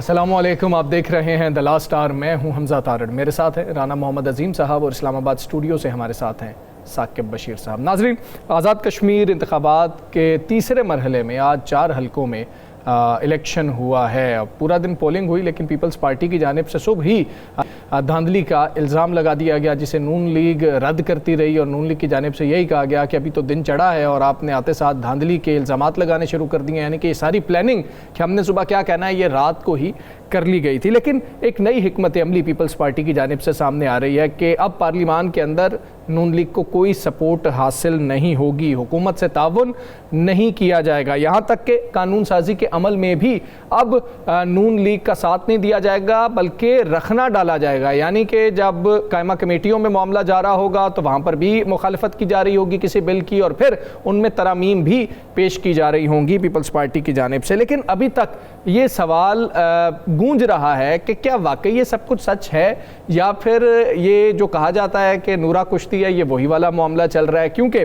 अस्सलामुअलैकुम, आप देख रहे हैं द लास्ट आवर। मैं हूं हमजा तारड़, मेरे साथ है राना मोहम्मद अजीम साहब और इस्लामाबाद स्टूडियो से हमारे साथ हैं साकिब बशीर साहब। नाज़रीन, आज़ाद कश्मीर इंतखाबात के तीसरे मरहले में आज 4 हलकों में इलेक्शन हुआ है। पूरा दिन पोलिंग हुई, लेकिन पीपल्स पार्टी की जानिब से सुबह ही धांधली का इल्ज़ाम लगा दिया गया, जिसे नून लीग रद्द करती रही और नून लीग की जानिब से यही कहा गया कि अभी तो दिन चढ़ा है और आपने आते साथ धांधली के इल्ज़ामात लगाने शुरू कर दिए। यानी कि ये सारी प्लानिंग कि हमने सुबह क्या कहना है ये रात को ही कर ली गई थी। लेकिन एक नई हिकमत अमली पीपल्स पार्टी की जानिब से सामने आ रही है कि अब पार्लियामान के अंदर नून लीग को कोई सपोर्ट हासिल नहीं होगी, हुकूमत से ताउन नहीं किया जाएगा, यहाँ तक कि कानून साजी के अमल में भी अब नून लीग का साथ नहीं दिया जाएगा बल्कि रखना डाला जाएगा। यानी कि जब कायमा कमेटियों में मामला जा रहा होगा तो वहाँ पर भी मुखालफत की जा रही होगी किसी बिल की, और फिर उनमें तरामीम भी पेश की जा रही होंगी पीपल्स पार्टी की जानिब से। लेकिन अभी तक ये सवाल गूंज रहा है कि क्या वाकई ये सब कुछ सच है या फिर ये जो कहा जाता है कि नूरा कुश्ती है, ये वही वाला मामला चल रहा है। क्योंकि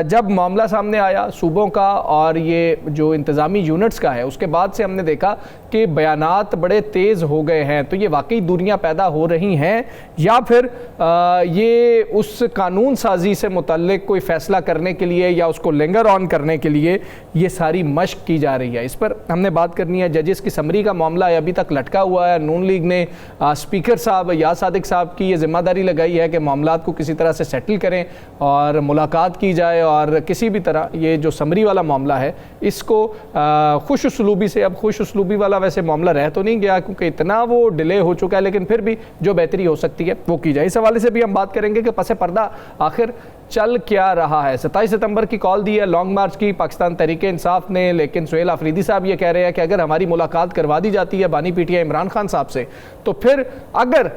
जब मामला सामने आया सूबों का और ये जो इंतज़ामी यूनिट्स का है, उसके बाद से हमने देखा कि बयानात बड़े तेज़ हो गए हैं। तो ये वाकई दूरियां पैदा हो रही हैं या फिर ये उस कानून साजी से मुतल्लिक कोई फ़ैसला करने के लिए या उसको लिंगर ऑन करने के लिए ये सारी मशक की जा रही है। इस पर हमने बात करनी है। जजेस की समरी का मामला है, अभी तक लटका हुआ है। नून लीग ने स्पीकर साहब याद सादिक साहब की ये जिम्मेदारी लगाई है कि मामला को किसी तरह से सेटल करें और मुलाकात की जाए और किसी भी तरह ये जो समरी वाला मामला है इसको खुश उसलूबी से, अब खुश उसलूबी वाला वैसे मामला रह तो नहीं गया क्योंकि इतना वो डिले हो चुका है, लेकिन फिर भी जो बेहतरी हो सकती है वो की जाए। इस हवाले से भी हम बात करेंगे कि पसे पर्दा आखिर चल क्या रहा है। 27 सितंबर की कॉल दी है लॉन्ग मार्च की पाकिस्तान तहरीक इंसाफ ने, लेकिन सुहेल आफरीदी साहब ये कह रहे हैं कि अगर हमारी मुलाकात करवा दी जाती है बानी पीटीआई इमरान खान साहब से, तो फिर अगर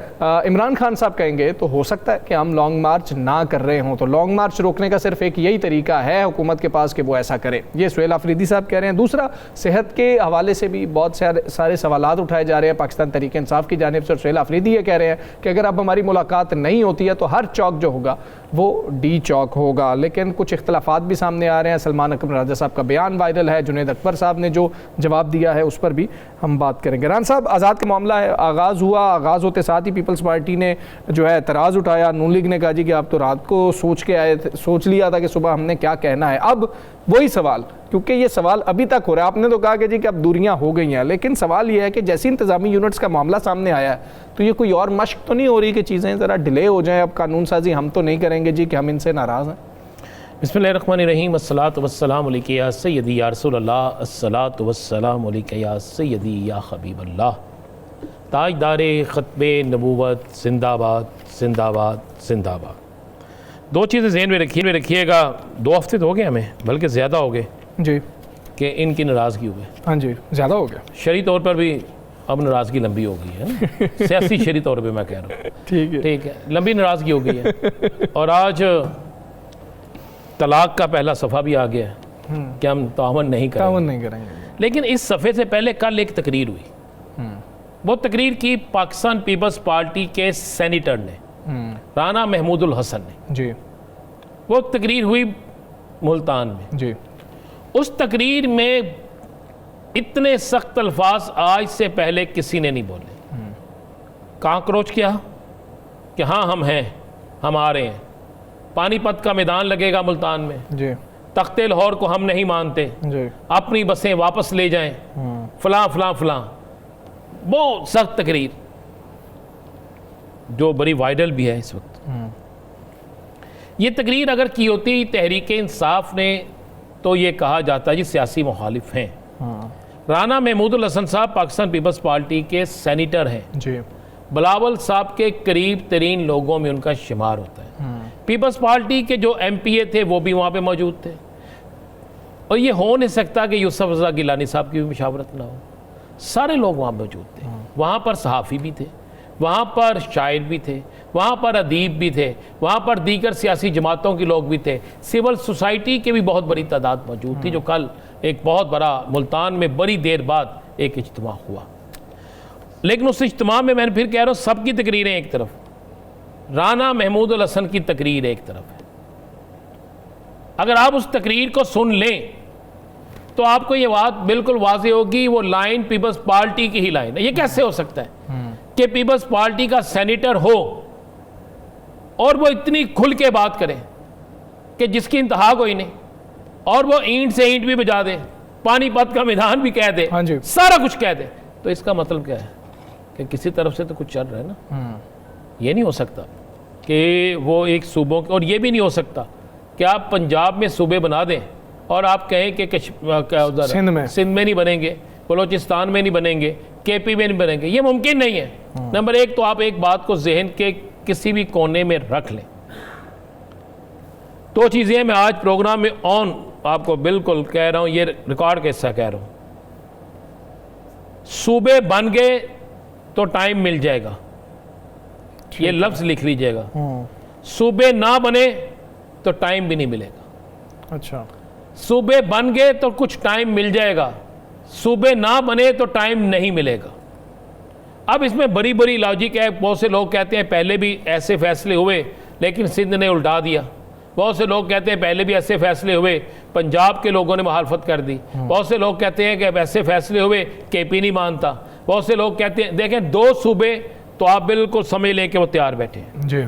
इमरान खान साहब कहेंगे तो हो सकता है कि हम लॉन्ग मार्च ना कर रहे हों। तो लॉन्ग मार्च रोकने का सिर्फ एक यही तरीका है हुकूमत के पास कि वो ऐसा करे, ये सुहेल आफरीदी साहब कह रहे हैं। दूसरा, सेहत के हवाले से भी बहुत सारे सवालात उठाए जा रहे हैं पाकिस्तान तहरीक इंसाफ की जानिब से। सुहेल आफरीदी ये कह रहे हैं कि अगर अब हमारी मुलाकात नहीं होती है तो हर चौक जो होगा वो डी चौक होगा। लेकिन कुछ इख्तलाफात भी सामने आ रहे हैं। सलमान अकबर राजा साहब का बयान वायरल है, जुनैद अकबर साहब ने जो जवाब दिया है उस पर भी हम बात करेंगे। रान साहब, आज़ाद का मामला है, आगाज़ हुआ, आगाज़ होते साथ ही पीपल्स पार्टी ने जो है एतराज़ उठाया। नून लीग ने कहा जी कि आप तो रात को सोच के आए थे, सोच लिया था कि सुबह हमने क्या कहना है। अब वही सवाल, क्योंकि ये सवाल अभी तक हो रहा है, आपने तो कहा कि जी कि अब दूरियां हो गई हैं, लेकिन सवाल ये है कि जैसी इंतज़ामी यूनिट्स का मामला सामने आया है तो ये कोई और मशक तो नहीं हो रही कि चीज़ें ज़रा डिले हो जाएं। अब कानून साजी हम तो नहीं करेंगे जी कि हम इनसे नाराज़ हैं। बिस्मिल्लाहिर्रहमानिर्रहीम, अस्सलातु वस्सलामु अलैका या सय्यदी या रसूलल्लाह, अस्सलातु वस्सलामु अलैका या सय्यदी या हबीबल्लाह। ताजदारे ख़त्मे नबूवत जिंदाबाद जिंदाबाद जिंदाबाद। दो चीज़ें ज़हन में रखिएगा। 2 हफ्ते तो हो गए हमें, बल्कि ज़्यादा हो गए जी, कि इनकी नाराज़गी हुई। हाँ जी, ज़्यादा हो गया। शरी तौर पर भी अब नाराज़गी लंबी हो गई है, सियासी शरी तौर पे मैं कह रहा हूँ। ठीक है, लंबी नाराज़गी हो गई है। और आज तलाक का पहला सफ़ा भी आ गया है कि हम तावन नहीं करेंगे। लेकिन इस सफ़े से पहले कल एक तकरीर हुई। वो तकरीर की पाकिस्तान पीपल्स पार्टी के सेनेटर ने, राना महमूदुल हसन ने जी। वो तकरीर हुई मुल्तान में जी। उस तकरीर में इतने सख्त अल्फाज आज से पहले किसी ने नहीं बोले। कांक्रोच किया कि हाँ हम हैं, हम आ रहे हैं, पानीपत का मैदान लगेगा मुल्तान में जी, तख्ते लाहौर को हम नहीं मानते जी, अपनी बसें वापस ले जाएं, फलां फलां फलां। वो सख्त तकरीर जो बड़ी वायरल भी है इस वक्त। ये तकरीर अगर की होती तहरीक इंसाफ ने तो ये कहा जाता जी सियासी मुखालिफ हैं। राना महमूदुल हसन साहब पाकिस्तान पीपल्स पार्टी के सेनेटर हैं जी, बिलावल साहब के करीब तरीन लोगों में उनका शुमार होता है। पीपल्स पार्टी के जो MPA थे वो भी वहाँ पे मौजूद थे, और ये हो नहीं सकता कि यूसुफ रज़ा गिलानी साहब की भी मुशावरत ना हो। सारे लोग वहाँ मौजूद थे। वहाँ पर सहाफ़ी भी थे, वहाँ पर शायर भी थे, वहाँ पर अदीब भी थे, वहाँ पर दीगर सियासी जमातों के लोग भी थे, सिविल सोसाइटी के भी बहुत बड़ी तादाद मौजूद थी। जो कल एक बहुत बड़ा मुल्तान में बड़ी देर बाद एक इज्तिमा हुआ, लेकिन उस इज्तिमा में मैंने फिर कह रहा हूँ सबकी तकरीरें एक तरफ, राना महमूदुल हसन की तकरीर एक तरफ है। अगर आप उस तकरीर को सुन लें तो आपको ये बात बिल्कुल वाज़ेह होगी, वो लाइन पीपल्स पार्टी की ही लाइन है। ये कैसे हो सकता है कि पीपल्स पार्टी का सेनेटर हो और वो इतनी खुल के बात करे कि जिसकी इंतहा कोई नहीं, और वो ईंट से ईंट भी बजा दे, पानीपत का मैदान भी कह दे, हाँ जी। सारा कुछ कह दे। तो इसका मतलब क्या है कि किसी तरफ से तो कुछ चल रहा है ना। ये नहीं हो सकता कि वो एक सूबों और ये भी नहीं हो सकता कि आप पंजाब में सूबे बना दें और आप कहें कि उधर सिंध में नहीं बनेंगे, बलोचिस्तान में नहीं बनेंगे, केपी में नहीं बनेंगे। ये मुमकिन नहीं है। नंबर एक तो आप एक बात को जहन के किसी भी कोने में रख लें। दो चीज़ें मैं आज प्रोग्राम में ऑन आपको बिल्कुल कह रहा हूं, ये रिकॉर्ड का हिस्सा कह रहा हूं। सूबे बन गए तो टाइम मिल जाएगा, ये लफ्ज लिख लीजिएगा। सूबे ना बने तो टाइम भी नहीं मिलेगा। अच्छा, सूबे बन गए तो कुछ टाइम मिल जाएगा, सूबे ना बने तो टाइम नहीं मिलेगा। अब इसमें बड़ी बड़ी लॉजिक है। बहुत से लोग कहते हैं पहले भी ऐसे फैसले हुए लेकिन सिंध ने उल्टा दिया। बहुत से लोग कहते हैं पहले भी ऐसे फैसले हुए, पंजाब के लोगों ने मुखालफत कर दी। बहुत से लोग कहते हैं कि ऐसे फैसले हुए, केपी नहीं मानता। बहुत से लोग कहते हैं, देखें दो सूबे तो आप बिल्कुल समझ लें कि वो तैयार बैठे जी।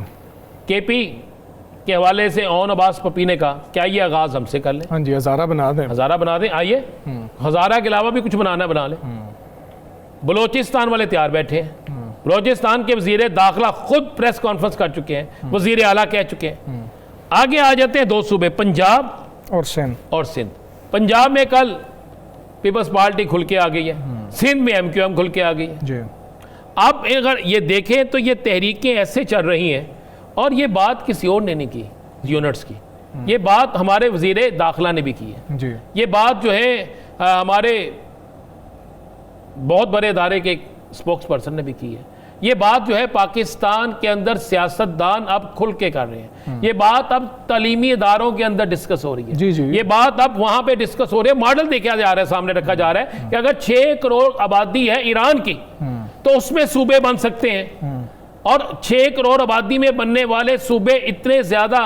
केपी के हवाले से ओन अब्बास पपीने का क्या ये आगाज हमसे कर लें? हाँ जी, हज़ारा बना दें। हज़ारा बना दें, आइए। हज़ारा के अलावा भी कुछ बनाना बना लें। बलोचिस्तान वाले तैयार बैठे हैं। बलोचिस्तान के वजीर दाखिला खुद प्रेस कॉन्फ्रेंस कर चुके हैं, वजीर आला कह चुके हैं। आगे आ जाते हैं दो सूबे, पंजाब और सिंध। पंजाब में कल पीपल्स पार्टी खुल के आ गई है, सिंध में MQM खुल के आ गई है जी। अब अगर ये देखें तो ये तहरीकें ऐसे चल रही हैं, और ये बात किसी और ने नहीं की, यूनिट्स की। ये बात हमारे वजीर दाखिला ने भी की है जी। ये बात जो है हमारे बहुत बड़े इदारे के स्पोक्स पर्सन ने भी की है। ये बात जो है पाकिस्तान के अंदर सियासतदान अब खुल के कर रहे हैं। ये बात अब तालीमी इदारों के अंदर डिस्कस हो रही है जी जी। ये बात अब वहां पे डिस्कस हो रही है। मॉडल देखा जा रहा है, सामने रखा जा रहा है कि अगर 6 करोड़ आबादी है ईरान की तो उसमें सूबे बन सकते हैं, और 6 करोड़ आबादी में बनने वाले सूबे इतने ज्यादा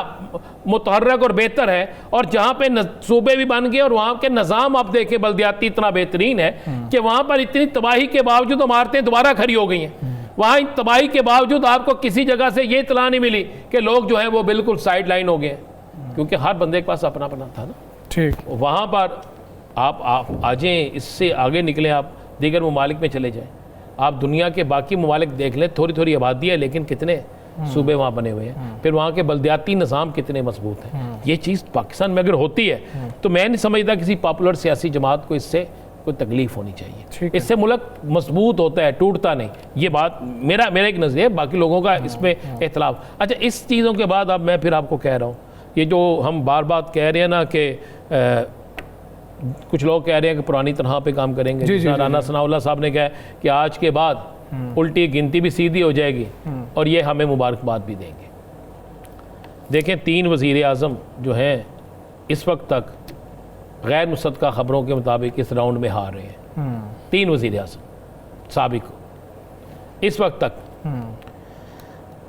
मुतहर्रक और बेहतर है, और जहां पे सूबे भी बन गए और वहां के निज़ाम आप देखें बल्दियाती इतना बेहतरीन है कि वहां पर इतनी तबाही के बावजूद इमारतें दोबारा खड़ी हो गई हैं। वहां इन तबाही के बावजूद आपको किसी जगह से ये इतला नहीं मिली कि लोग जो है वो बिल्कुल साइड लाइन हो गए, क्योंकि हर बंदे के पास अपना अपना था ना। ठीक, वहां पर आप आ जाएं, इससे आगे निकलें, आप दीगर ममालिक में चले जाएं, आप दुनिया के बाकी ममालिक देख लें, थोड़ी थोड़ी आबादी है लेकिन कितने सूबे वहाँ बने हुए हैं। फिर वहाँ के बल्दियाती निज़ाम कितने मजबूत हैं। ये चीज़ पाकिस्तान में अगर होती है तो मैं नहीं समझता किसी पॉपुलर सियासी जमात को इससे कोई तकलीफ होनी चाहिए। इससे मुल्क मजबूत होता है, टूटता नहीं। ये बात मेरा एक नज़रिया है, बाकी लोगों का इसमें इख्तिलाफ। अच्छा, इस चीज़ों के बाद अब मैं फिर आपको कह रहा हूँ, ये जो हम बार बार कह रहे हैं ना कि कुछ लोग कह रहे हैं कि पुरानी तनहा पे काम करेंगे। राना सनाउल्लाह साहब ने कहा कि आज के बाद उल्टी गिनती भी सीधी हो जाएगी और ये हमें मुबारकबाद भी देंगे। देखें, 3 वज़ीर आज़म जो हैं इस वक्त तक गैर मुसद्दक़ा ख़बरों के मुताबिक इस राउंड में हार रहे हैं। 3 वज़ीर आज़म साबिक इस वक्त तक।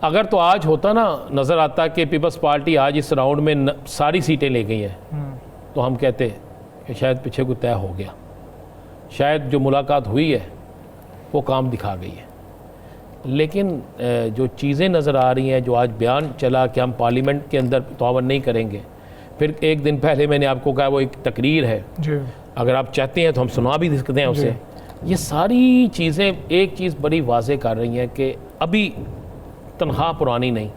अगर तो आज होता ना, नज़र आता कि पीपल्स पार्टी आज इस राउंड में सारी सीटें ले गई है, तो हम कहते कि शायद पीछे को तय हो गया, शायद जो मुलाकात हुई है वो काम दिखा गई है। लेकिन जो चीज़ें नज़र आ रही हैं, जो आज बयान चला कि हम पार्लियामेंट के अंदर तावन नहीं करेंगे, फिर एक दिन पहले मैंने आपको कहा वो एक तकरीर है जी। अगर आप चाहते हैं तो हम सुना भी सकते हैं उसे। ये सारी चीज़ें एक चीज़ बड़ी वाज़ेह कर रही हैं कि अभी तनख्वाह पुरानी नहीं,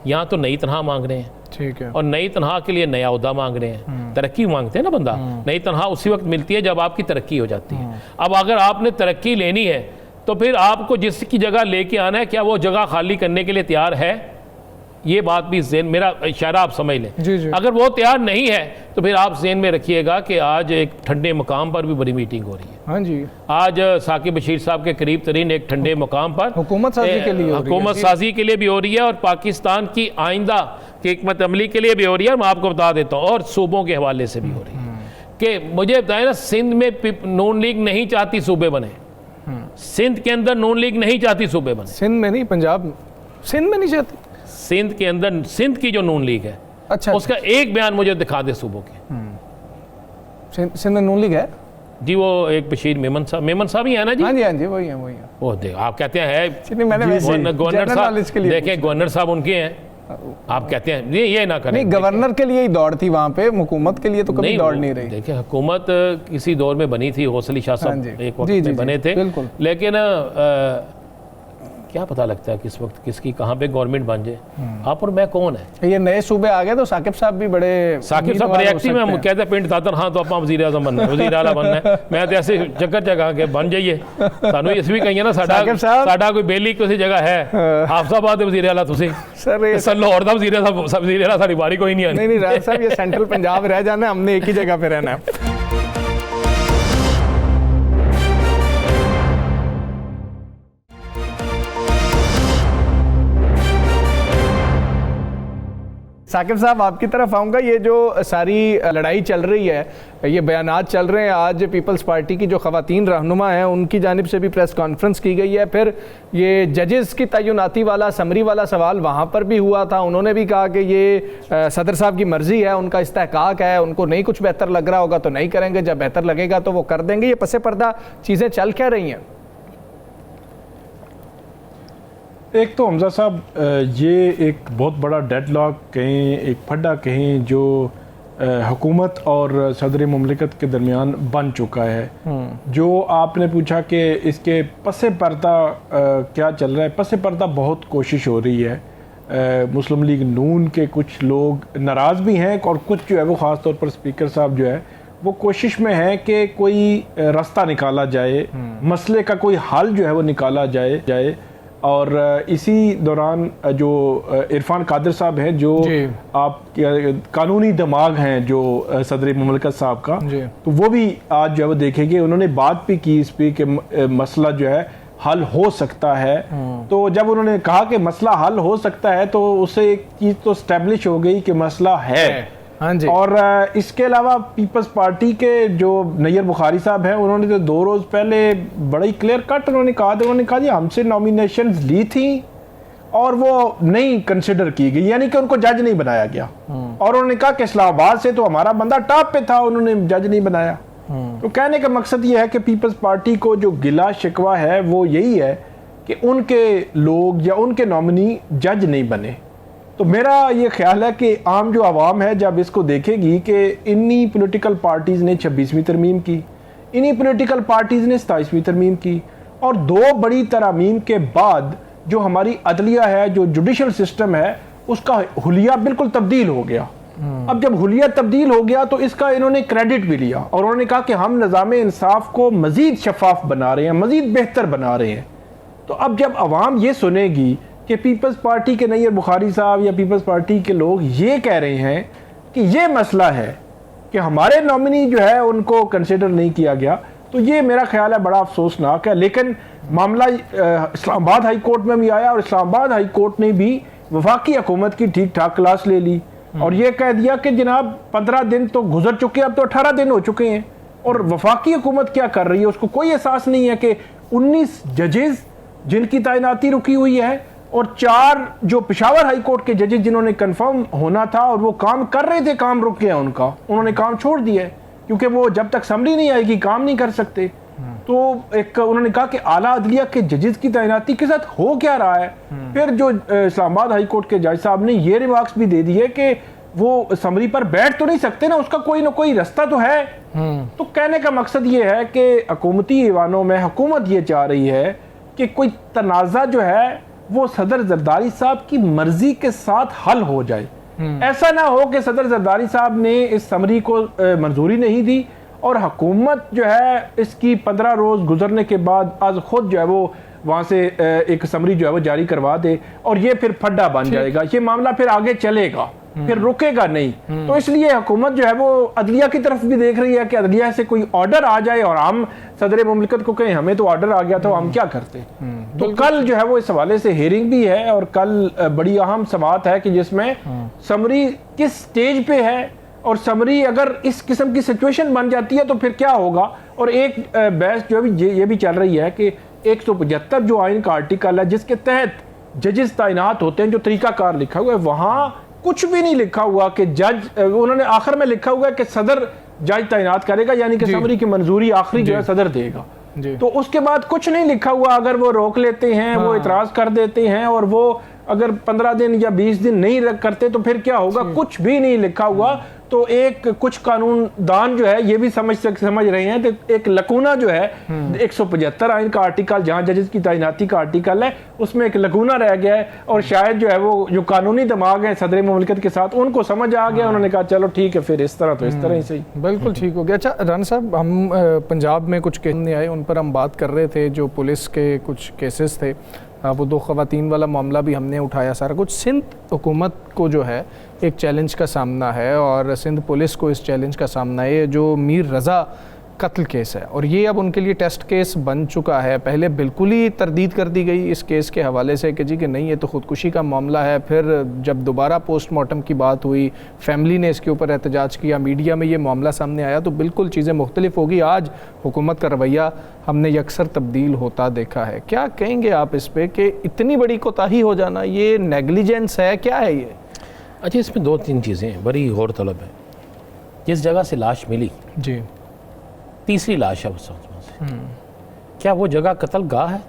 यहाँ तो नई तनख्वाह मांग रहे हैं। ठीक है, और नई तनख्वाह के लिए नया ओहदा मांग रहे हैं। तरक्की मांगते हैं ना बंदा, नई तनख्वाह उसी वक्त मिलती है जब आपकी तरक्की हो जाती है। अब अगर आपने तरक्की लेनी है तो फिर आपको जिसकी जगह लेके आना है, क्या वो जगह खाली करने के लिए तैयार है? ये बात भी ज़हन, मेरा इशारा आप समझ लें। जी जी। अगर वो तैयार नहीं है तो फिर आप ज़हन में रखिएगा कि आज एक ठंडे मकाम पर भी बड़ी मीटिंग हो रही है। हाँ जी, आज साकिब बशीर साहब के करीब तरीन एक ठंडे मकाम पर हुकूमत साजी के लिए भी हो रही है, और पाकिस्तान की आइंदा की हिकमत अमली के लिए भी हो रही है। मैं आपको बता देता हूँ, और सूबों के हवाले से भी हो रही है कि मुझे बताया ना, सिंध में नून लीग नहीं चाहती सूबे बने। सिंध के अंदर नून लीग नहीं चाहती सूबे बने। सिंध में नहीं, पंजाब, सिंध में नहीं चाहती। सिंध के अंदर, सिंध की जो नून लीग है, अच्छा, उसका एक बयान मुझे दिखा दे सूबों के। सिंध नून लीग है जी, वो एक बशीर मेमन साहब ही है ना जी? हाँ जी वही है वो देख, आप कहते हैं गवर्नर साहब, देखें गवर्नर साहब उनके हैं, आप कहते हैं ये ना करें। नहीं, गवर्नर के लिए ही दौड़ थी वहाँ पे, हुकूमत के लिए तो कभी दौड़ नहीं रही। देखिए हुकूमत किसी दौर में बनी थी, हौसली शाह साहब एक वक्त में बने थे, लेकिन क्या पता लगता है किस वक्त किसकी कहाँ पे गवर्नमेंट बन जाए। आप और मैं कौन है, ये नए सूबे आ गए तो साकिब साहब भी बड़े, साकिब साहब रिएक्टिव में कहते हैं पिंड दादर, हाँ तो आप वज़ीर आज़म बनना है, वज़ीर आला बनना है, मैं तो ऐसे चक्कर चगा के बन जाइए। सानू इस भी कही ना साडा कोई बेली किसी जगह है, हाफसाबाद वज़ीर आला तुसी सर लाहौर दा वज़ीर आला साडी बारी कोई नहीं आनी। नहीं राज साहब, ये सेंट्रल पंजाब रह जाना, हमने एक ही जगह पे रहना है। साकिब साहब, आपकी तरफ आऊँगा। ये जो सारी लड़ाई चल रही है, ये बयानात चल रहे हैं, आज पीपल्स पार्टी की जो ख़वातीन रहनुमा हैं उनकी जानिब से भी प्रेस कॉन्फ्रेंस की गई है, फिर ये जजेस की तयनाती वाला समरी वाला सवाल वहाँ पर भी हुआ था, उन्होंने भी कहा कि ये सदर साहब की मर्ज़ी है, उनका इस्तेहकाक है, उनको नहीं कुछ बेहतर लग रहा होगा तो नहीं करेंगे, जब बेहतर लगेगा तो वो कर देंगे। ये पसे पर्दा चीज़ें चल क्या रही हैं? एक तो हमजा साहब, ये एक बहुत बड़ा डेडलॉक कहें, एक फड्डा कहें, जो हुकूमत और सदर मुमलिकत के दरमियान बन चुका है। जो आपने पूछा कि इसके पसे पर्दा क्या चल रहा है, पसे पर्दा बहुत कोशिश हो रही है। मुस्लिम लीग नून के कुछ लोग नाराज़ भी हैं और कुछ जो है वो ख़ास तौर पर स्पीकर साहब जो है वो कोशिश में है कि कोई रास्ता निकाला जाए, मसले का कोई हल जो है वो निकाला जाए। और इसी दौरान जो इरफान कादिर साहब हैं, जो आप कानूनी दिमाग हैं जो सदर मुमलिकत साहब का, तो वो भी आज जो है वो देखेंगे, उन्होंने बात भी की इस पर कि मसला जो है हल हो सकता है। तो जब उन्होंने कहा कि मसला हल हो सकता है तो उससे एक चीज़ तो स्टैब्लिश हो गई कि मसला है। हाँ जी। और इसके अलावा पीपल्स पार्टी के जो नैयर बुखारी साहब हैं, उन्होंने तो 2 रोज़ पहले बड़ा ही क्लियर कट उन्होंने कहा जी हमसे नॉमिनेशंस ली थी और वो नहीं कंसिडर की गई, यानी कि उनको जज नहीं बनाया गया। और उन्होंने कहा कि इस्लामाबाद से तो हमारा बंदा टॉप पे था, उन्होंने जज नहीं बनाया। तो कहने का मकसद ये है कि पीपल्स पार्टी को जो गिला शिकवा है वो यही है कि उनके लोग या उनके नॉमिनी जज नहीं बने। तो मेरा ये ख्याल है कि आम जो आवाम है जब इसको देखेगी कि इन्हीं पॉलिटिकल पार्टीज़ ने 26वीं तरमीम की, इन्हीं पॉलिटिकल पार्टीज़ ने 27वीं तरमीम की, और 2 बड़ी तरमीम के बाद जो हमारी अदलिया है, जो जुडिशल सिस्टम है, उसका हुलिया बिल्कुल तब्दील हो गया। अब जब हुलिया तब्दील हो गया तो इसका इन्होंने क्रेडिट भी लिया और उन्होंने कहा कि हम निज़ाम इंसाफ को मज़ीद शफाफ बना रहे हैं, मज़ीद बेहतर बना रहे हैं। तो अब जब आवाम ये सुनेगी कि पीपल्स पार्टी के नैयर बुखारी साहब या पीपल्स पार्टी के लोग ये कह रहे हैं कि ये मसला है कि हमारे नॉमिनी जो है उनको कंसिडर नहीं किया गया, तो ये मेरा ख्याल है बड़ा अफसोसनाक है। लेकिन मामला इस्लामाबाद हाई कोर्ट में भी आया और इस्लामाबाद हाई कोर्ट ने भी वफाकी हुकूमत की ठीक ठाक क्लास ले ली और ये कह दिया कि जनाब 15 दिन तो गुजर चुके, अब तो 18 दिन हो चुके हैं। और वफाकी हुकूमत क्या कर रही है उसको कोई एहसास नहीं है कि 19 जजेस जिनकी तैनाती रुकी हुई है और 4 जो पेशावर हाई कोर्ट के जजेस जिन्होंने कंफर्म होना था और वो काम कर रहे थे, काम रुक गया उनका, उन्होंने काम छोड़ दिया है क्योंकि वो जब तक समरी नहीं आएगी काम नहीं कर सकते। तो एक उन्होंने कहा कि आला अदलिया के जजेस की तैनाती के साथ हो क्या रहा है। फिर जो इस्लामाबाद हाई कोर्ट के जज साहब ने ये रिमार्क्स भी दे दिए कि वो समरी पर बैठ तो नहीं सकते ना, उसका कोई ना कोई रास्ता तो है। तो कहने का मकसद ये है कि हुकूमती ईवानों में हुकूमत ये चाह रही है कि कोई तनाज़ा जो है वो सदर जरदारी साहब की मर्जी के साथ हल हो जाए। ऐसा ना हो कि सदर जरदारी साहब ने इस समरी को मंजूरी नहीं दी और हुकूमत जो है इसकी 15 रोज़ गुजरने के बाद आज खुद जो है वो वहाँ से एक समरी जो है वो जारी करवा दे और ये फिर फड्डा बन जाएगा, ये मामला फिर आगे चलेगा, फिर रुकेगा नहीं। तो इसलिए हुकूमत जो है वो अदलिया की तरफ भी देख रही है कि अदलिया से कोई ऑर्डर आ जाए और हम सदर मुमलिकत को कहें हमें तो ऑर्डर आ गया था, हम क्या करते। तो कल जो है वो इस हवाले से हेयरिंग भी है और कल बड़ी अहम समाअत है कि जिसमें समरी किस स्टेज पे है और समरी अगर इस किस्म की सिचुएशन बन जाती है तो फिर क्या होगा। और एक बहस जो ये भी चल रही है कि 175 जो आइन का आर्टिकल है जिसके तहत जजेस तैनात होते हैं, जो तरीकाकार लिखा हुआ है वहाँ कुछ भी नहीं लिखा हुआ कि जज, उन्होंने आखिर में लिखा हुआ है कि सदर जज तैनात करेगा, यानी कि समरी की मंजूरी आखिरी जो है सदर देगा। तो उसके बाद कुछ नहीं लिखा हुआ, अगर वो रोक लेते हैं, वो इतराज कर देते हैं और वो अगर 15 दिन या 20 दिन नहीं करते तो फिर क्या होगा, कुछ भी नहीं लिखा हुआ। तो एक कुछ कानूनदान जो है ये भी समझ रहे हैं कि एक लकूना जो है 175 आइन का आर्टिकल, जहां जजेस की तैनाती का आर्टिकल है, उसमें एक लकूना रह गया है और शायद जो है वो जो कानूनी दिमाग है सदर मुमलिकत के साथ, उनको समझ आ गया, उन्होंने कहा चलो ठीक है फिर इस तरह तो इस तरह ही सही। बिल्कुल ठीक हो गया। अच्छा राना साहब, हम पंजाब में कुछ केस नहीं आए, उन पर हम बात कर रहे थे, जो पुलिस के कुछ केसेस थे, वो 2 ख़वातीन वाला मामला भी हमने उठाया सारा कुछ। सिंध हुकूमत को जो है एक चैलेंज का सामना है और सिंध पुलिस को इस चैलेंज का सामना है, ये जो मीर रज़ा कत्ल केस है और ये अब उनके लिए टेस्ट केस बन चुका है। पहले बिल्कुल ही तरदीद कर दी गई इस केस के हवाले से कि जी कि नहीं ये तो ख़ुदकुशी का मामला है। फिर जब दोबारा पोस्टमार्टम की बात हुई, फैमिली ने इसके ऊपर एहतजाज किया, मीडिया में ये मामला सामने आया, तो बिल्कुल चीज़ें मुख्तलिफ होगी। आज हुकूमत का रवैया हमने यकसर तब्दील होता देखा है। क्या कहेंगे आप इस पर कि इतनी बड़ी कोताही हो जाना, ये नेगलिजेंस है, क्या है ये? अच्छा, इसमें 2-3 चीज़ें बड़ी गौर तलब है। जिस जगह से लाश मिली जी, तीसरी लाश है उस वक्त से, क्या वो जगह कत्ल गाह है?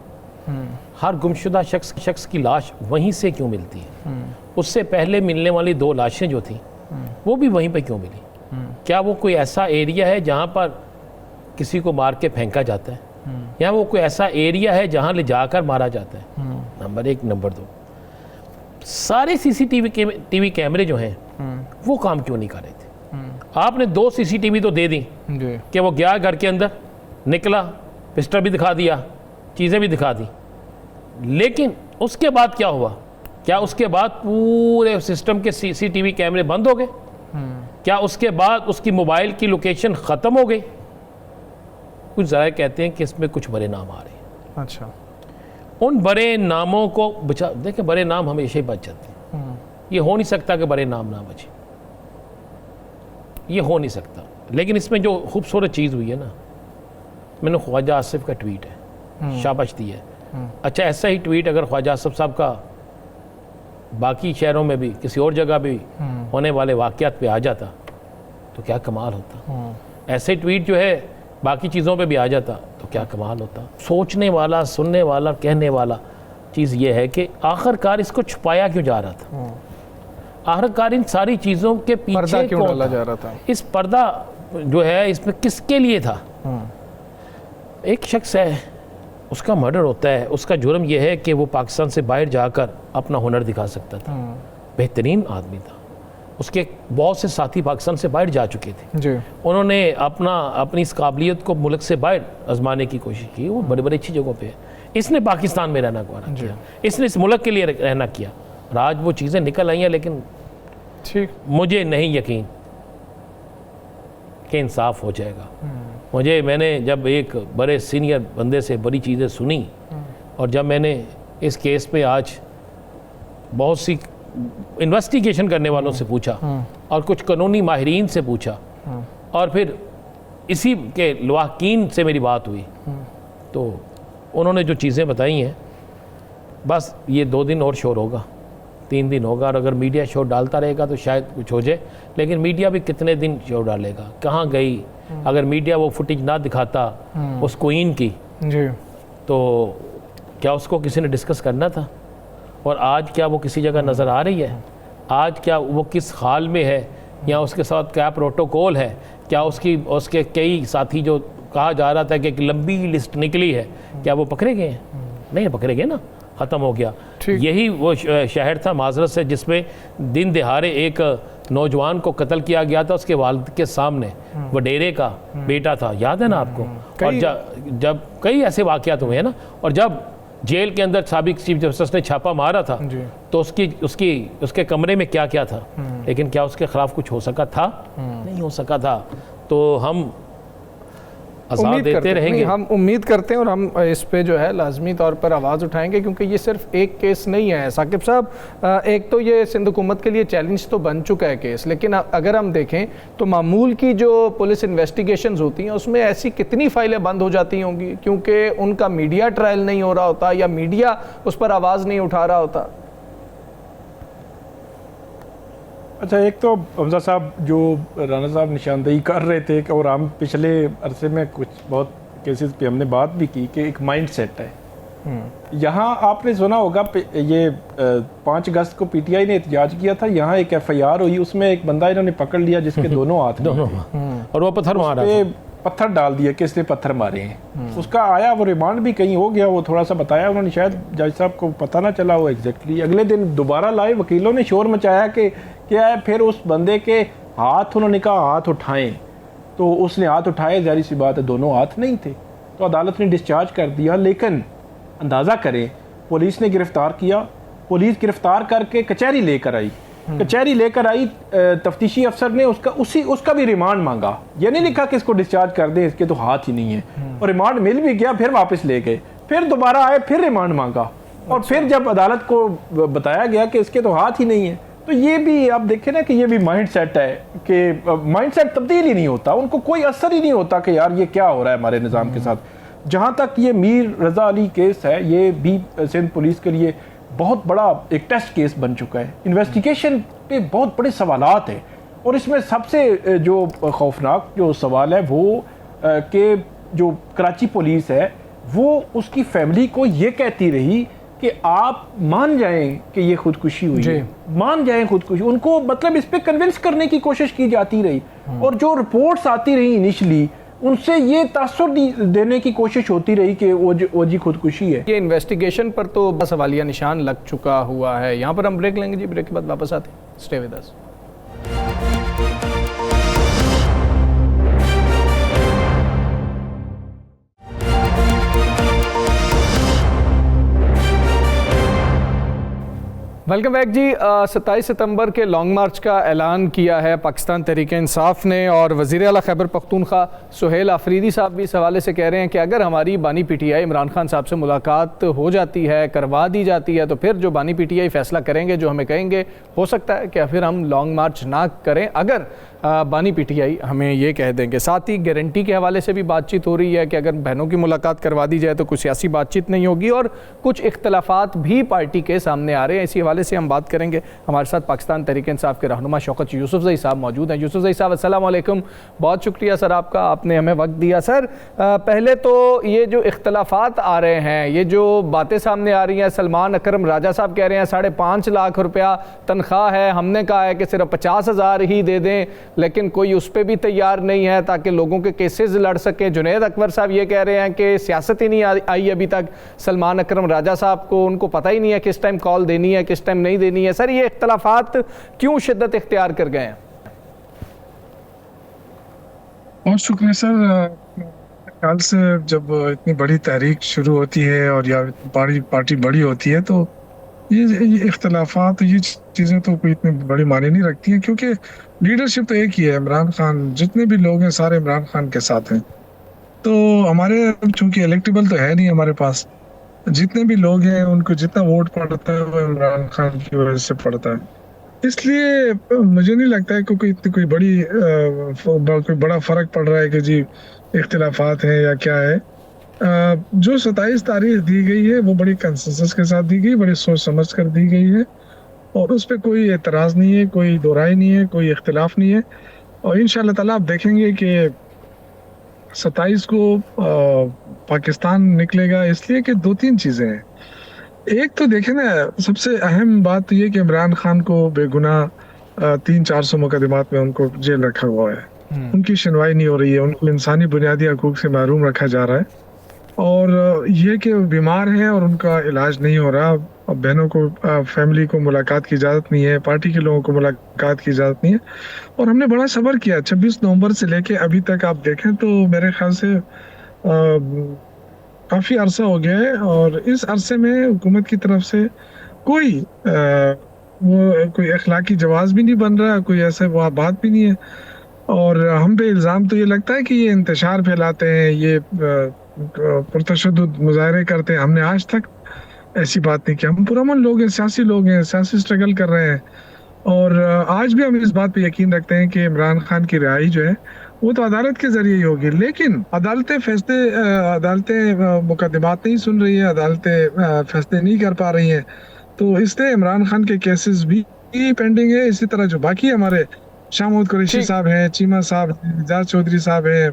हर गुमशुदा शख्स की लाश वहीं से क्यों मिलती है? उससे पहले मिलने वाली 2 लाशें जो थी वो भी वहीं पे क्यों मिली? क्या वो कोई ऐसा एरिया है जहाँ पर किसी को मार के फेंका जाता है, या वो कोई ऐसा एरिया है जहाँ ले जाकर मारा जाता है? नंबर 1। नंबर 2, सारे सीसीटीवी कैमरे जो हैं वो काम क्यों नहीं कर रहे थे? आपने 2 सीसीटीवी तो दे दी कि वो गया घर के अंदर, निकला, पिस्टल भी दिखा दिया, चीज़ें भी दिखा दी, लेकिन उसके बाद क्या हुआ? क्या उसके बाद पूरे सिस्टम के सीसीटीवी कैमरे बंद हो गए? क्या उसके बाद उसकी मोबाइल की लोकेशन ख़त्म हो गई? कुछ ज़रा कहते हैं कि इसमें कुछ बड़े नाम आ रहे हैं। अच्छा, उन बड़े नामों को बचा, देखें बड़े नाम हमेशा ही बच जाते हैं। ये हो नहीं सकता कि बड़े नाम ना बचे, ये हो नहीं सकता। लेकिन इसमें जो खूबसूरत चीज़ हुई है ना, मैंने ख्वाजा आसिफ का ट्वीट है, शाबाश दी है। अच्छा, ऐसा ही ट्वीट अगर ख्वाजा आसिफ साहब का बाकी शहरों में भी, किसी और जगह भी होने वाले वाक़यात पे आ जाता तो क्या कमाल होता। ऐसे ट्वीट जो है बाकी चीज़ों पे भी आ जाता तो क्या कमाल होता। सोचने वाला, सुनने वाला, कहने वाला चीज़ ये है कि आखिरकार इसको छुपाया क्यों जा रहा था? आखिरकार इन सारी चीज़ों के पीछे क्यों डाला जा रहा था? इस पर्दा जो है इसमें किसके लिए था? एक शख्स है, उसका मर्डर होता है, उसका जुर्म यह है कि वो पाकिस्तान से बाहर जाकर अपना हुनर दिखा सकता था। बेहतरीन आदमी था, उसके बहुत से साथी पाकिस्तान से बाहर जा चुके थे जी। उन्होंने अपनी इस काबिलियत को मुल्क से बाहर आजमाने की कोशिश की। वो बड़ी बड़ी अच्छी जगहों पे है। इसने पाकिस्तान में रहना किया, इसने इस मुल्क के लिए रहना किया और आज वो चीज़ें निकल आई हैं। लेकिन ठीक, मुझे नहीं यकीन कि इंसाफ हो जाएगा। मैंने जब एक बड़े सीनियर बंदे से बड़ी चीज़ें सुनी और जब मैंने इस केस पे आज बहुत सी इन्वेस्टिगेशन करने वालों से पूछा और कुछ कानूनी माहिरीन से पूछा और फिर इसी के लवाहकीन से मेरी बात हुई, तो उन्होंने जो चीज़ें बताई हैं, बस ये 2 दिन और शोर होगा, 3 दिन होगा, और अगर मीडिया शोर डालता रहेगा तो शायद कुछ हो जाए। लेकिन मीडिया भी कितने दिन शोर डालेगा? कहाँ गई? अगर मीडिया वो फुटेज ना दिखाता उस क्वीन की जी, तो क्या उसको किसी ने डिस्कस करना था? और आज क्या वो किसी जगह नज़र आ रही है? आज क्या वो किस हाल में है, या उसके साथ क्या प्रोटोकॉल है? क्या उसके कई साथी जो कहा जा रहा था कि एक लंबी लिस्ट निकली है, क्या वो पकड़े गए हैं? नहीं पकड़े गए ना, ख़त्म हो गया। यही वो शहर था, माजरत से, जिसमें दिन दिहाड़े एक नौजवान को कत्ल किया गया था उसके वालिद के सामने, वडेरे का बेटा था, याद है ना आपको? और जब कई ऐसे वाक़यात हुए हैं ना, और जब जेल के अंदर साबिक चीफ जस्टिस ने छापा मारा था तो उसके कमरे में क्या क्या था, लेकिन क्या उसके खिलाफ कुछ हो सका था? नहीं हो सका था। तो हम आज़ाद देते रहेंगे, हम उम्मीद करते हैं और हम इस पे जो है लाजमी तौर पर आवाज़ उठाएंगे, क्योंकि ये सिर्फ एक केस नहीं है साकिब साहब। एक तो ये सिंध हुकूमत के लिए चैलेंज तो बन चुका है केस, लेकिन अगर हम देखें तो मामूल की जो पुलिस इन्वेस्टिगेशंस होती हैं उसमें ऐसी कितनी फाइलें बंद हो जाती होंगी क्योंकि उनका मीडिया ट्रायल नहीं हो रहा होता या मीडिया उस पर आवाज़ नहीं उठा रहा होता। अच्छा, एक तो हमजा साहब जो राना साहब निशानदेही कर रहे थे और हम पिछले अरसे में कुछ बहुत केसेस पे हमने बात भी की कि एक माइंड सेट है। यहाँ आपने सुना होगा ये 5 अगस्त को पीटीआई ने एहतजाज किया था, यहाँ एक एफआईआर हुई, उसमें एक बंदा इन्होंने पकड़ लिया जिसके दोनों हाथ दोनों और वो पत्थर मारा, पत्थर डाल दिया, किसने पत्थर मारे हैं। उसका आया, वो रिमांड भी कहीं हो गया, वो थोड़ा सा बताया उन्होंने, शायद जज साहब को पता ना चला वो एग्जैक्टली। अगले दिन दोबारा लाए, वकीलों ने शोर मचाया कि क्या है, फिर उस बंदे के हाथ उन्होंने कहा हाथ उठाएं, तो उसने हाथ उठाए, जाहिर सी बात है दोनों हाथ नहीं थे, तो अदालत ने डिस्चार्ज कर दिया। लेकिन अंदाज़ा करें, पुलिस ने गिरफ्तार किया, पुलिस गिरफ्तार करके कचहरी लेकर आई, कचहरी लेकर आई, तफ्तीशी अफसर ने उसका भी रिमांड मांगा। ये नहीं लिखा कि इसको डिस्चार्ज कर दें, इसके तो हाथ ही नहीं है, और रिमांड मिल भी गया, फिर वापस ले गए, फिर दोबारा आए, फिर रिमांड मांगा, और फिर जब अदालत को बताया गया कि इसके तो हाथ ही नहीं है, तो ये भी आप देखें ना कि ये भी माइंड सेट है कि माइंड सेट तब्दील ही नहीं होता, उनको कोई असर ही नहीं होता कि यार ये क्या हो रहा है हमारे निज़ाम के साथ। जहाँ तक ये मीर रज़ा अली केस है, ये भी सिंध पुलिस के लिए बहुत बड़ा एक टेस्ट केस बन चुका है। इन्वेस्टिगेशन पे बहुत बड़े सवालात हैं, और इसमें सबसे जो खौफनाक जो सवाल है वो कि जो कराची पुलिस है वो उसकी फैमिली को ये कहती रही कि आप मान जाएं कि ये खुदकुशी हुई है, मान जाएं खुदकुशी, उनको मतलब इस पे कन्विंस करने की कोशिश की जाती रही, और जो रिपोर्ट्स आती रही इनिशली उनसे ये तासुर देने की कोशिश होती रही कि वो जी खुदकुशी है। ये इन्वेस्टिगेशन पर तो सवालिया निशान लग चुका हुआ है। यहाँ पर हम ब्रेक लेंगे जी, ब्रेक के बाद वापस आते हैं, stay with us. Welcome back जी। 27 सितंबर के लॉन्ग मार्च का ऐलान किया है पाकिस्तान तहरीक-ए-इंसाफ ने, और वज़ीर आला खैबर पख्तूनख्वा सुहेल आफरीदी साहब भी इस हवाले से कह रहे हैं कि अगर हमारी बानी पीटीआई इमरान खान साहब से मुलाकात हो जाती है, करवा दी जाती है, तो फिर जो बानी पीटीआई फैसला करेंगे, जो हमें कहेंगे, हो सकता है कि फिर हम लॉन्ग मार्च ना करें अगर बानी पीटीआई हमें ये कह देंगे। साथ ही गारंटी के हवाले से भी बातचीत हो रही है कि अगर बहनों की मुलाकात करवा दी जाए तो कुछ सियासी बातचीत नहीं होगी, और कुछ इख्तलाफात भी पार्टी के सामने आ रहे हैं। इसी हवाले से हम बात करेंगे। हमारे साथ पाकिस्तान तहरीक-ए-इंसाफ के रहनुमा शौकत यूसुफजई साहब मौजूद हैं। यूसुफजई साहब अस्सलाम वालेकुम, बहुत शुक्रिया सर आपका, आपने हमें वक्त दिया। सर पहले तो ये जो इख्तलाफात आ रहे हैं, ये जो बातें सामने आ रही हैं, सलमान अकरम राजा साहब कह रहे हैं 5.5 लाख रुपया तनख्वाह है, हमने कहा है कि सिर्फ 50,000 ही दे दें, लेकिन कोई उस पर भी तैयार नहीं है ताकि लोगों के केसेस लड़ सकें। जुनैद अकबर साहब ये कह रहे हैं कि सियासत ही नहीं आई अभी तक सलमान अकरम राजा साहब को, उनको पता ही नहीं है किस टाइम कॉल देनी है, किस टाइम नहीं देनी है। सर ये इख्तलाफात क्यों शिद्दत इख्तियार कर गए हैं? बहुत शुक्रिया सर। ख्याल से जब इतनी बड़ी तहरीक शुरू होती है और या पार्टी बड़ी होती है, तो ये इख्तलाफात, ये चीज़ें तो कोई इतनी बड़ी मायने नहीं रखती हैं, क्योंकि लीडरशिप तो एक ही है। इमरान खान, जितने भी लोग हैं सारे इमरान खान के साथ हैं। तो हमारे चूंकि इलेक्टेबल तो है नहीं हमारे पास, जितने भी लोग हैं उनको जितना वोट पड़ता है वो इमरान खान की वजह से पड़ता है। इसलिए मुझे नहीं लगता है कि कोई बड़ा फ़र्क पड़ रहा है कि जी इख्तिलाफात हैं या क्या है। जो 27 तारीख दी गई है वो बड़ी कंसेंसस के साथ दी गई, बड़ी सोच समझ कर दी गई है, और उस पर कोई एतराज़ नहीं है, कोई दो राय नहीं है, कोई इख्तिलाफ नहीं है। और इंशाअल्लाह ताला आप देखेंगे कि 27 को पाकिस्तान निकलेगा, इसलिए कि 2-3 चीज़ें हैं। एक तो देखें ना, सबसे अहम बात तो ये कि इमरान खान को बेगुनाह 300-400 मुकदमात में उनको जेल रखा हुआ है, उनकी सुनवाई नहीं हो रही है, उनको इंसानी बुनियादी हकूक से महरूम रखा जा रहा है, और ये कि बीमार हैं और उनका इलाज नहीं हो रहा। अब बहनों को, फैमिली को मुलाकात की इजाज़त नहीं है, पार्टी के लोगों को मुलाकात की इजाज़त नहीं है, और हमने बड़ा सब्र किया। 26 नवंबर से लेके अभी तक आप देखें तो मेरे ख्याल से काफ़ी अरसा हो गया है, और इस अरसे में हुकूमत की तरफ से कोई अखलाकी जवाब भी नहीं बन रहा, कोई ऐसा वो बात भी नहीं है। और हम पे इल्ज़ाम तो ये लगता है कि ये इंतशार फैलाते हैं, ये पुरतशद्दुद मुजाहरे करते हैं। हमने आज तक ऐसी बात नहीं की। हम पुरअमन लोग हैं, सियासी स्ट्रगल कर रहे हैं, और आज भी हम इस बात पे यकीन रखते हैं कि इमरान खान की रिहाई जो है वो तो अदालत के जरिए ही होगी। लेकिन अदालतें मुकदमात नहीं सुन रही है, अदालतें फैसले नहीं कर पा रही हैं, तो इसलिए इमरान खान के केसेस भी ही पेंडिंग है, इसी तरह जो बाकी हमारे शामूद कुरैशी ठीक। साहब हैं, चीमा साहब हैं, एजाज चौधरी साहब हैं,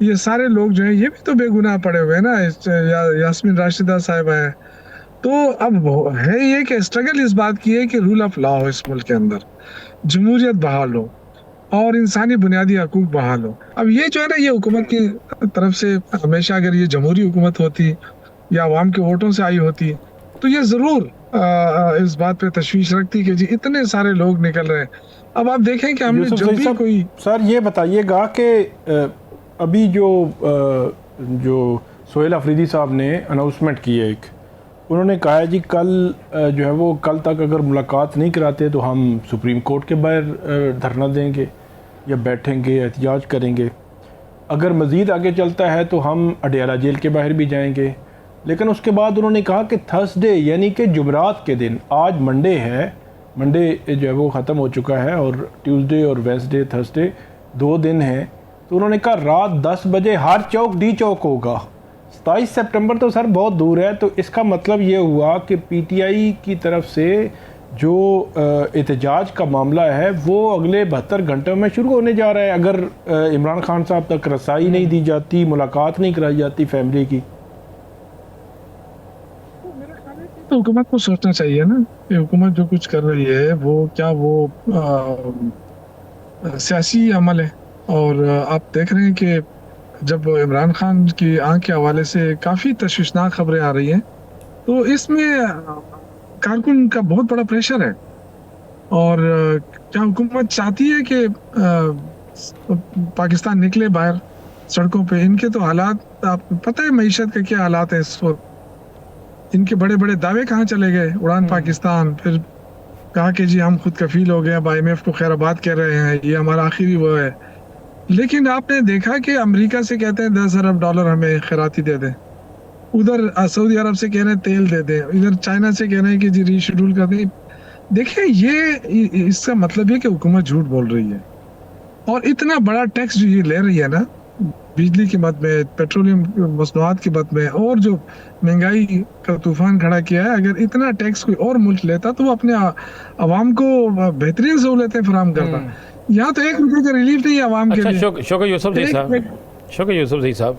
ये सारे लोग जो हैं ये भी तो बेगुनाह पड़े हुए हैं ना। यास्मीन राशिदा साहब हैं। तो अब है ये कि स्ट्रगल इस बात की है कि रूल ऑफ लॉ हो इस मुल्क के अंदर, जमहूरियत बहाल हो और इंसानी बुनियादी हकूक बहाल हो। अब ये जो है ना, ये हुकूमत की तरफ से हमेशा अगर ये जमहूरी हुकूमत होती या अवाम के वोटों से आई होती तो ये जरूर इस बात पे तशवीश रखती कि जी इतने सारे लोग निकल रहे हैं। अब आप देखें कि हमने यूसुफ जो सईद भी साहब, कोई सर ये बताइएगा कि अभी जो सोहेल अफरीदी साहब ने अनाउंसमेंट की है, एक उन्होंने कहा है जी कल जो है वो कल तक अगर मुलाकात नहीं कराते तो हम सुप्रीम कोर्ट के बाहर धरना देंगे या बैठेंगे, एहतजाज करेंगे। अगर मज़ीद आगे चलता है तो हम अडयाला जेल के बाहर भी जाएंगे। लेकिन उसके बाद उन्होंने कहा कि थर्सडे यानी कि जुमरात के दिन, आज मंडे है, मंडे जो है वो ख़त्म हो चुका है और ट्यूसडे और वेंसडे थर्सडे 2 दिन हैं, तो उन्होंने कहा रात 10 बजे हर चौक डी चौक होगा। 27 सितंबर तो सर बहुत दूर है। तो इसका मतलब ये हुआ कि पीटीआई की तरफ से जो एहतजाज का मामला है वो अगले 72 घंटों में शुरू होने जा रहा है। अगर इमरान खान साहब तक रसाई नहीं दी जाती, मुलाकात नहीं कराई जाती फैमिली की। तो हुकूमत को सोचना चाहिए ना कि हुकूमत जो कुछ कर रही है वो क्या वो सियासी अमल है। और आप देख रहे हैं कि जब इमरान खान की आंख के हवाले से काफ़ी तशवीशनाक खबरें आ रही हैं तो इसमें कारकुन का बहुत बड़ा प्रेशर है। और क्या हुकूमत चाहती है कि पाकिस्तान निकले बाहर सड़कों पे? इनके तो हालात आपको पता है, मईशत के क्या हालात है इस वक्त। इनके बड़े बड़े दावे कहाँ चले गए, उड़ान पाकिस्तान, फिर कहा कि जी हम खुद कफील हो गए, अब IMF को खैराबाद कह रहे हैं, ये हमारा आखिरी वो है। लेकिन आपने देखा कि अमेरिका से कहते हैं 10 अरब डॉलर हमें खैराती दे दें, उधर सऊदी अरब से कह रहे हैं तेल दे दें, इधर चाइना से कह रहे हैं कि जी रीशेड्यूल कर दें। देखिए ये इसका मतलब ये कि हुकूमत झूठ बोल रही है। और इतना बड़ा टैक्स जो ये ले रही है ना, बिजली की मद में, पेट्रोलियम मसनूआत की मद में, और जो महंगाई का तूफान खड़ा किया है, अगर इतना टैक्स कोई और मुल्क लेता तो वो अपने आवाम को बेहतरीन सहूलतें फराहम करता। यहाँ तो एक रुपये का रिलीफ नहीं है आवाम के अच्छा, लिए। शुक्र यूसुफ जी साहब, शुक्र यूसुफ जी साहब,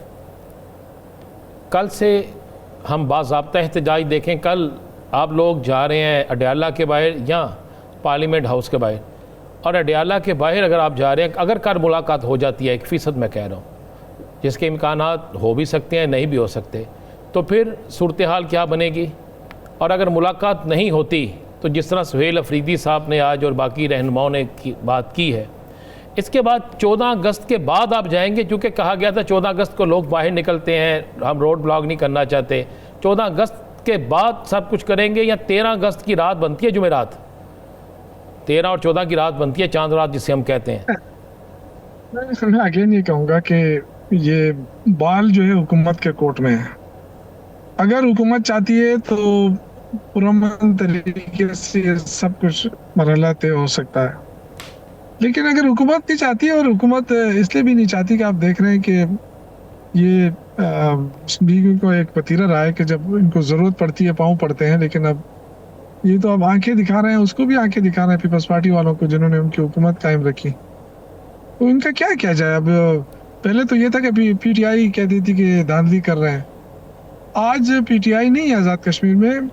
कल से हम बाज़ाब्ता एहतजाज देखें। कल आप लोग जा रहे हैं अडयाला के बाहर या पार्लियामेंट हाउस के बाहर, और अडयाला के बाहर अगर आप जा रहे हैं, अगर कल मुलाकात हो जाती है, 1% मैं कह रहा हूँ, जिसके इम्कानात हो भी सकते हैं नहीं भी हो सकते, तो फिर सूरत हाल क्या बनेगी? और अगर मुलाकात नहीं होती तो जिस तरह सोहेल अफरीदी साहब ने आज और बाकी रहनुमाओं ने बात की है, इसके बाद 14 अगस्त के बाद आप जाएंगे, क्योंकि कहा गया था 14 अगस्त को लोग बाहर निकलते हैं, हम रोड ब्लॉक नहीं करना चाहते। 14 अगस्त के बाद सब कुछ करेंगे, या 13 अगस्त की रात बनती है जुमेरात, 13 और 14 की रात बनती है चांद रात जिसे हम कहते हैं। मैं अगेन ये कहूँगा कि ये बाल जो है हुकूमत के कोर्ट में है। अगर हुकूमत चाहती है तो पुरअमन तरीके से सब कुछ मरहला तय हो सकता है। लेकिन अगर हुकूमत नहीं चाहती है, और हुकूमत इसलिए भी नहीं चाहती कि आप देख रहे हैं कि ये बीवी को एक वतीरा रहा है कि जब इनको ज़रूरत पड़ती है पाँव पड़ते हैं, लेकिन अब ये तो अब आंखें दिखा रहे हैं, उसको भी आंखें दिखा रहे हैं पीपल्स पार्टी वालों को जिन्होंने उनकी हुकूमत कायम रखी। तो इनका क्या किया जाए? अब पहले तो ये था कि PTI कहती थी कि धांधली कर रहे हैं। आज PTI नहीं है आज़ाद कश्मीर में,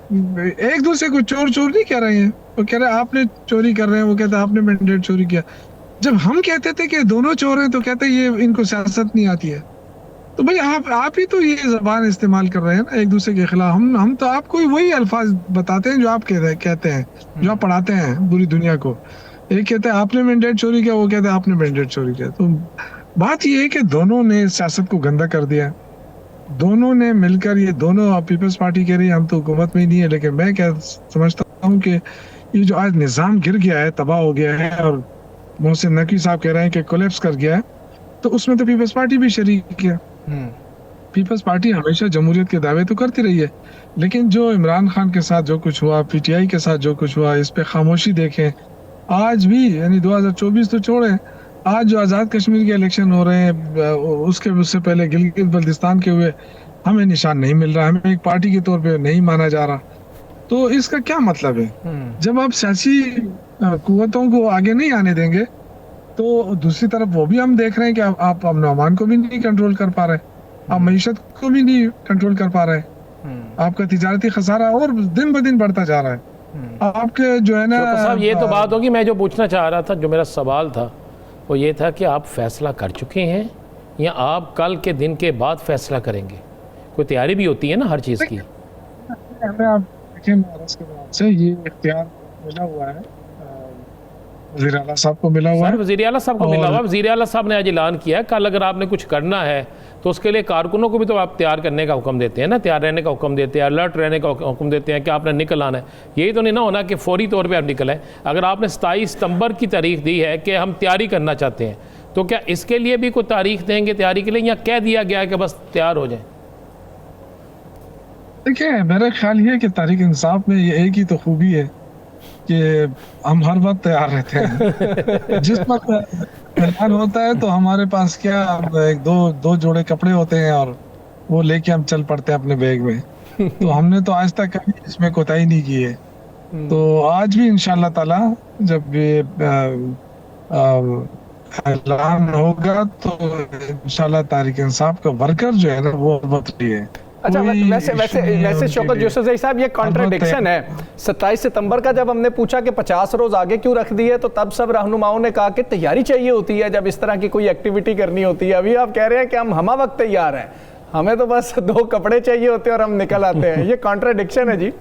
एक दूसरे को चोर चोर नहीं कह रहे हैं। वो कह रहे हैं आपने चोरी कर रहे हैं, वो कहते हैं आपने मैंडेट चोरी किया। जब हम कहते थे कि दोनों चोर हैं तो कहते हैं ये इनको सियासत नहीं आती है। तो भाई आप ही तो ये ज़बान इस्तेमाल कर रहे हैं ना एक दूसरे के खिलाफ। हम तो आपको वही अल्फाज बताते हैं जो आप कहते हैं, जो आप पढ़ाते हैं पूरी दुनिया को। एक कहते हैं आपने मैंडेट चोरी किया, वो कहते हैं आपने मैंडेट चोरी किया। तो बात ये है कि दोनों ने सियासत को गंदा कर दिया है। दोनों ने मिलकर, ये दोनों, पीपल्स पार्टी कह रही है हम तो हुकूमत में ही नहीं है, लेकिन मैं क्या समझता हूँ कि ये जो आज निज़ाम गिर गया है, तबाह हो गया है, और मोहसिन नकवी साहब कह रहे हैं कि कोलैप्स कर गया है, तो उसमें तो पीपल्स पार्टी भी शरीक है। पीपल्स पार्टी हमेशा जमहूरियत के दावे तो करती रही है, लेकिन जो इमरान खान के साथ जो कुछ हुआ, PTI के साथ जो कुछ हुआ, इस पे खामोशी देखें। आज भी, यानी 2024 तो छोड़ें, आज जो आज़ाद कश्मीर के इलेक्शन हो रहे हैं, उससे पहले गिलगित बल्तिस्तान के हुए, हमें निशान नहीं मिल रहा, हमें एक पार्टी के तौर पे नहीं माना जा रहा। तो इसका क्या मतलब है? जब आप सियासी कुव्वतों को आगे नहीं आने देंगे तो दूसरी तरफ वो भी हम देख रहे हैं कि आप अमन अमान को भी नहीं कंट्रोल कर पा रहे, आप मईशत को भी नहीं कंट्रोल कर पा रहे, आपका तिजारती खसारा और दिन ब दिन बढ़ता जा रहा है। आपके जो है ना साहब, ये तो बात होगी। मैं जो पूछना चाह रहा था, जो मेरा सवाल था वो ये था कि आप फैसला कर चुके हैं या आप कल के दिन के बाद फैसला करेंगे? कोई तैयारी भी होती है ना हर चीज़ की। हमें आप देखिए महाराज के बाद से ये इख्तियार मिला हुआ है, वज़ीर आला साहब को मिला हुआ है। वज़ीर आला साहब को मिला हुआ है। वज़ीर आला साहब ने आज ऐलान किया है, कल अगर आपने कुछ करना है तो उसके लिए कारकुनों को भी तो आप तैयार करने का हुक्म देते हैं ना, तैयार रहने का हुक्म देते हैं, अलर्ट रहने का हुक्म देते हैं कि आपने निकल आना है। यही तो नहीं ना होना कि फौरी तौर पे आप निकल आए। अगर आपने 27 सितंबर की तारीख दी है कि हम तैयारी करना चाहते हैं, तो क्या इसके लिए भी कोई तारीख देंगे तैयारी के लिए, या कह दिया गया है कि बस तैयार हो जाए? देखिए, मेरा ख्याल ये है कि तहरीक इंसाफ में ये एक ही तो खूबी है कि हम हर वक्त तैयार रहते हैं। जिस वक्त ऐलान होता है तो हमारे पास क्या एक दो जोड़े कपड़े होते हैं और वो लेके हम चल पड़ते हैं अपने बैग में। तो हमने तो आज तक कभी इसमें कोताही नहीं की है। तो आज भी इंशाल्लाह ताला जब ये ऐलान होगा तो इंशाल्लाह तहरीक इंसाफ का वर्कर जो है ना वो बदली है। अच्छा, वैसे शौकत यूसुफ ज़ई साहब, ये कॉन्ट्रडिक्शन है। 27 सितंबर का जब हमने पूछा कि 50 रोज आगे क्यों रख दिए, तो तब सब रहनुमाओं ने कहा कि तैयारी चाहिए होती है जब इस तरह की कोई एक्टिविटी करनी होती है। अभी आप कह रहे हैं कि हम हमा वक्त तैयार हैं, हमें तो बस 2 कपड़े चाहिए होते हैं और हम निकल आते हैं। ये कॉन्ट्रडिक्शन है जी।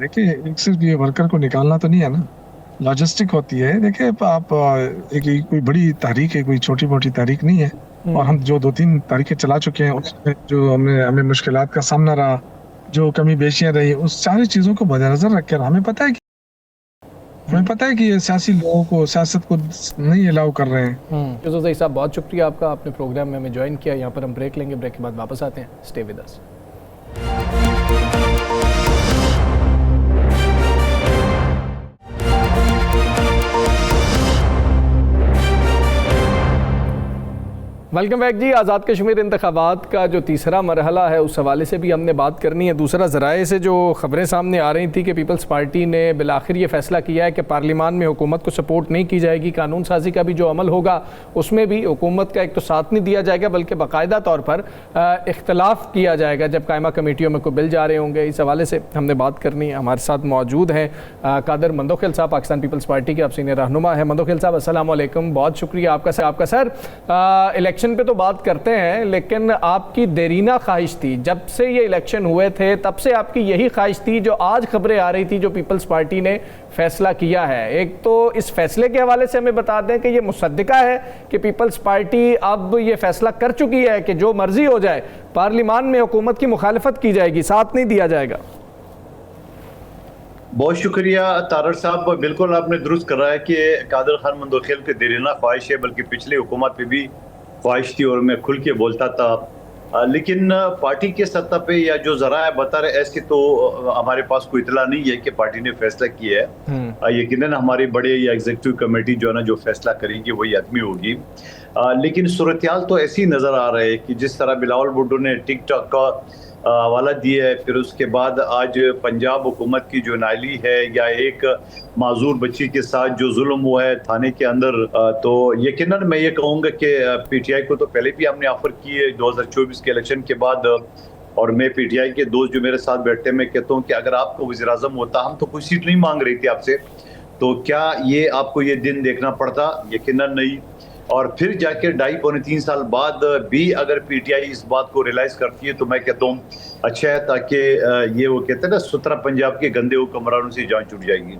देखिए, एक सिर्फ ये वर्कर को निकालना तो नहीं है ना, लॉजिस्टिक होती है। देखिए, आप एक कोई बड़ी तारीख है, कोई छोटी मोटी तारीख नहीं है। और हम जो 2-3 तारीखें चला चुके हैं उसमें जो हमें मुश्किलात का सामना रहा, जो कमी बेशियां रही, उस सारी चीज़ों को मद्देनजर रखकर हमें पता है कि ये सियासी लोगों को, सियासत को नहीं अलाउ कर रहे हैं। यूसुफ ज़ई साहब, बहुत शुक्रिया आपका, आपने प्रोग्राम में हमें ज्वाइन किया। यहाँ पर हम ब्रेक लेंगे, ब्रेक के बाद वापस आते हैं। Stay with us. Welcome back जी। आज़ाद कश्मीर इंतखाबात का जो तीसरा मरहला है उस हवाले से भी हमने बात करनी है। दूसरा, ज़राए से जो ख़बरें सामने आ रही थी कि पीपल्स पार्टी ने बिलाखिर ये फ़ैसला किया है कि पार्लियामान में हुकूमत को सपोर्ट नहीं की जाएगी, कानून साजी का भी जो अमल होगा उसमें भी हुकूमत का एक तो साथ नहीं दिया जाएगा बल्कि बाकायदा तौर पर इख्तलाफ किया जाएगा जब कायमा कमेटियों में कोई बिल जा रहे होंगे। इस हवाले से हमने बात करनी है। हमारे साथ मौजूद हैं कादर मंदोखिल साहब, पाकिस्तान पीपल्स पार्टी के आप सीनियर रहनुमा है। मंदोखिल साहब, अस्सलाम वालेकुम, बहुत शुक्रिया आपका सर। इलेक्शन पे तो बात करते हैं, लेकिन आपकी देरीना ख्वाहिश थी, जब से ये इलेक्शन हुए थे तब से आपकी यही ख्वाहिश थी, जो आज खबरें आ रही थी जो पीपल्स पार्टी ने फैसला किया है। एक तो इस फैसले के हवाले से हमें बता दें कि ये मुसद्दिका है कि पीपल्स पार्टी अब ये फैसला कर चुकी है कि जो मर्जी हो जाए पार्लियामान में हुकूमत की मुखालफत की जाएगी, साथ नहीं दिया जाएगा। बहुत शुक्रिया तारड़ साहब, बिल्कुल आपने दुरुस्त करा है कि कादर खान मंदोखिल की देरीना ख्वाहिश है, बल्कि पिछली हुकूमत पे भी ख्वाहिश थी और मैं खुल के बोलता था। लेकिन पार्टी के सत्ता पे या जो ज़राए बता रहे ऐसी तो हमारे पास कोई इतला नहीं है कि पार्टी ने फैसला किया है। यकीनन हमारी बड़े या एग्जीक्यूटिव कमेटी जो है ना जो फैसला करेगी वही आदमी होगी। लेकिन सूरत-ए-हाल तो ऐसी नज़र आ रहा है कि जिस तरह बिलावल भुट्टो ने टिकटॉक का हवाला दिया है, फिर उसके बाद आज पंजाब हुकूमत की जो नाली है या एक माजूर बच्ची के साथ जो जुल्म हुआ है थाने के अंदर, तो यकीनन मैं ये कहूँगा कि पीटीआई को तो पहले भी हमने ऑफर की है 2024 के इलेक्शन के बाद। और मैं पीटीआई के दोस्त जो मेरे साथ बैठते हैं, मैं कहता हूँ कि अगर आपको वज़ीर आज़म होता, हम तो कोई सीट नहीं मांग रही थी आपसे, तो क्या ये आपको ये दिन देखना पड़ता? यकीनन नहीं। और फिर जाके 2.5-3 साल बाद भी अगर पीटीआई इस बात को रियलाइज करती है तो मैं कहता हूँ अच्छा है, ताकि ये वो कहते हैं ना सुतरा पंजाब के गंदे हुक्मरानों से जान छूट जाएगी।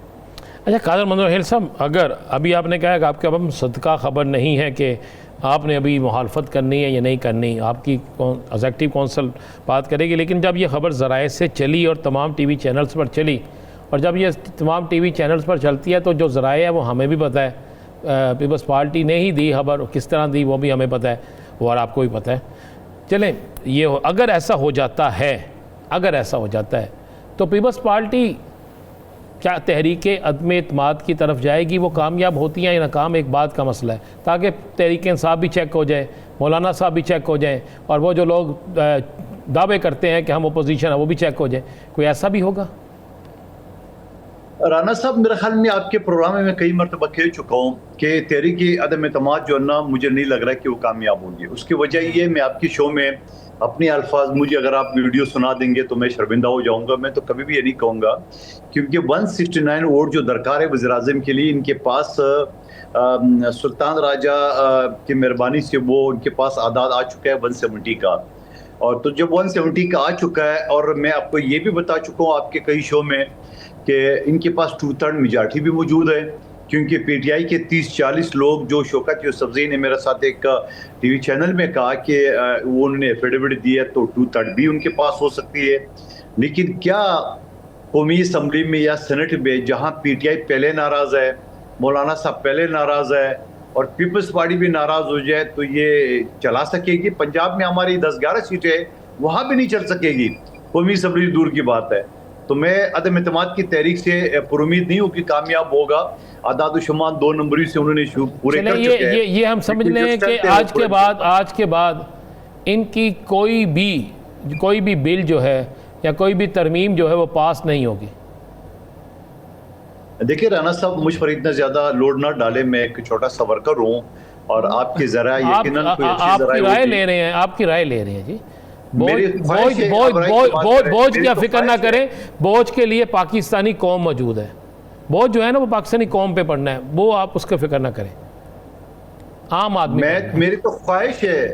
अच्छा कादर मंदोखिल साहब, अगर अभी आपने कहा कि आपके अब सदका खबर नहीं है कि आपने अभी मुखालफत करनी है या नहीं करनी, आपकी एग्जीक्यूटिव कौंसिल बात करेगी, लेकिन जब ये खबर ज़राए से चली और तमाम टीवी चैनल्स पर चली, और जब ये तमाम टीवी चैनल्स पर चलती है तो जो ज़राए है वो हमें भी पता है, पीपल्स पार्टी ने ही दी खबर, किस तरह दी वो भी हमें पता है और आपको भी पता है। चलें, ये अगर ऐसा हो जाता है तो पीपल्स पार्टी क्या तहरीक अदम एतमाद की तरफ जाएगी? वो कामयाब होती हैं या नाकाम, एक बात का मसला है, ताकि तहरीक इंसाफ भी चेक हो जाए, मौलाना साहब भी चेक हो जाएं, और वो जो लोग दावे करते हैं कि हम अपोजिशन है वो भी चेक हो जाए, कोई ऐसा भी होगा? राना साहब, मेरे ख्याल में आपके प्रोग्राम में मैं कई मरतबा कह चुका हूँ कि तहरीक अदम एतमाद जो है ना, मुझे नहीं लग रहा है कि वो कामयाब होंगी। उसकी वजह ये, मैं आपकी शो में अपने अल्फाज, मुझे अगर आप वीडियो सुना देंगे तो मैं शर्मिंदा हो जाऊंगा। मैं तो कभी भी ये नहीं कहूँगा, क्योंकि 169 वोट जो दरकार है वज़ीर आज़म के लिए, इनके पास सुल्तान राजा की मेहरबानी से वो उनके पास आदाद आ चुका है 170 का। और तो जब 170 का आ चुका है, और मैं आपको ये भी बता चुका हूँ आपके कई शो में कि इनके पास 2/3 मेजॉरिटी भी मौजूद है, क्योंकि पीटीआई के 30-40 लोग, जो शौकत यूसुफज़ई ने मेरे साथ एक टीवी चैनल में कहा कि वो उन्होंने एफिडेविट दी है, तो 2/3 भी उनके पास हो सकती है। लेकिन क्या कौमी असम्बली में या सेनेट में, जहाँ पीटीआई पहले नाराज़ है, मौलाना साहब पहले नाराज़ है, और पीपल्स पार्टी भी नाराज़ हो जाए, तो ये चला सकेगी? पंजाब में हमारी 10-11 सीटें, वहाँ भी नहीं चल सकेगी। कौमी असम्बली दूर की बात है। तो मैं अदम एतमाद की तहरीक से पुरुमीद नहीं हूँ कि कामयाब होगा। आदाद शुमार 2 नंबरी से उन्होंने पूरे कर चुके हैं। ये हम समझ लें कि आज के बाद इनकी कोई भी बिल जो है या कोई भी तरमीम जो है वो पास नहीं होगी। देखिए राना साहब, मुझ पर इतना ज्यादा लोड ना डाले, मैं एक छोटा सा वर्कर हूँ, और आपके जरा यकीनन कोई अच्छी आपकी राय ले रहे हैं, आपकी राय ले रहे हैं जी। बोझ बोझ की फिक्र ना करें, बोझ के लिए पाकिस्तानी कौम मौजूद है। बोझ जो है ना वो पाकिस्तानी कौम पे पड़ना है, वो आप उसका फिक्र ना करें। आम आदमी, मेरी तो ख्वाहिश है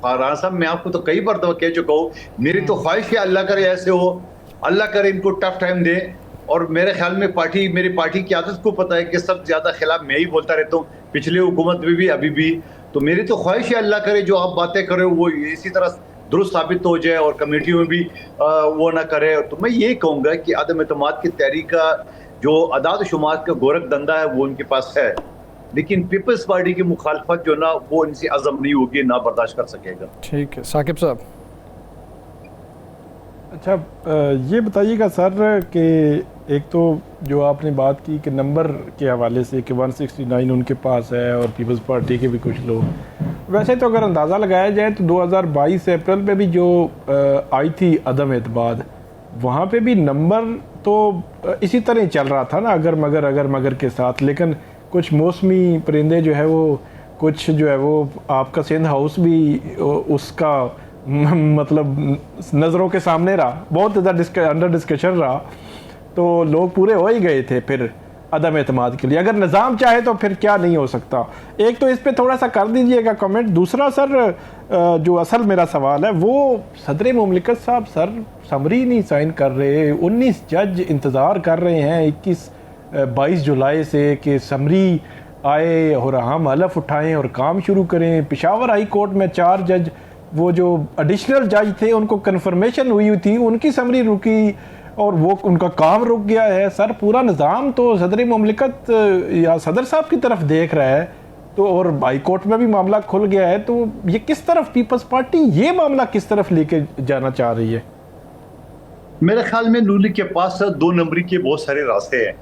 राना साहब, मैं आपको तो कई बार तो कह चुका हूँ, मेरी तो ख्वाहिश है अल्लाह करे ऐसे हो, अल्लाह करे इनको टफ टाइम दे। और मेरे ख्याल में मेरी पार्टी की आदत को पता है कि सब ज्यादा खिलाफ मैं ही बोलता रहता हूँ, पिछले हुकूमत में भी, अभी भी। तो मेरी तो ख्वाहिश है अल्लाह करे जो आप बातें करे वो इसी तरह दुरुस्त साबित हो जाए, और कमेटी में भी वो ना करे। तो मैं ये कहूँगा कि अदम एतमाद की तहरीक का जो अदाद शुमार का गोरख धंधा है वो उनके पास है, लेकिन पीपल्स पार्टी की मुखालफत जो ना, वो इनसे अज़म नहीं होगी, ना बर्दाश्त कर सकेगा। ठीक है साकिब साहब। अच्छा, ये बताइएगा सर कि एक तो जो आपने बात की कि नंबर के हवाले से कि 169 उनके पास है और पीपल्स पार्टी के भी कुछ लोग, वैसे तो अगर अंदाज़ा लगाया जाए तो 2022 अप्रैल में भी जो आई थी अदम एतमाद, वहाँ पे भी नंबर तो इसी तरह ही चल रहा था ना, अगर मगर के साथ। लेकिन कुछ मौसमी परिंदे जो है वो, कुछ जो है वो आपका सिंध हाउस भी उसका मतलब नज़रों के सामने रहा, बहुत ज़्यादा अंडर डिस्कशन रहा, तो लोग पूरे हो ही गए थे फिर अदम एतमाद के लिए। अगर निज़ाम चाहे तो फिर क्या नहीं हो सकता। एक तो इस पे थोड़ा सा कर दीजिएगा कमेंट। दूसरा सर, जो असल मेरा सवाल है वो, सदर मुमलिकत साहब सर समरी नहीं साइन कर रहे, 19 जज इंतज़ार कर रहे हैं 22 जुलाई से कि समरी आए और हम हलफ उठाएं और काम शुरू करें। पेशावर हाई कोर्ट में 4 जज, वो जो एडिशनल जज थे, उनको कन्फर्मेशन हुई थी, उनकी समरी रुकी और वो उनका काम रुक गया है। सर पूरा निज़ाम तो सदर मुमलिकत या सदर साहब की तरफ देख रहा है, तो और हाई कोर्ट में भी मामला खुल गया है, तो ये किस तरफ पीपल्स पार्टी ये मामला किस तरफ लेके जाना चाह रही है? मेरे ख्याल में नून लीग के पास 2 नंबरी के बहुत सारे रास्ते हैं।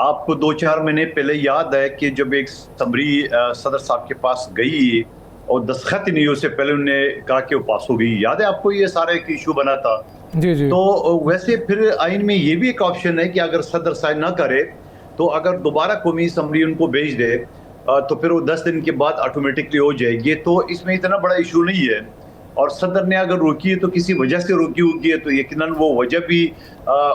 आपको 2-4 महीने पहले याद है कि जब एक समरी सदर साहब के पास गई और दस्तखत नहीं, उससे पहले उन्होंने कहा कि वो पास हो गई, याद है आपको? ये सारा एक इशू बना था। जी। तो वैसे फिर आइन में ये भी एक ऑप्शन है कि अगर सदर साइन ना करे तो अगर दोबारा कौमी असम्बली उनको भेज दे तो फिर वो 10 दिन के बाद ऑटोमेटिकली हो जाएगी। तो इसमें इतना बड़ा इशू नहीं है, और सदर ने अगर रोकी है तो किसी वजह से रोकी होगी, तो यकीनन वो वजह भी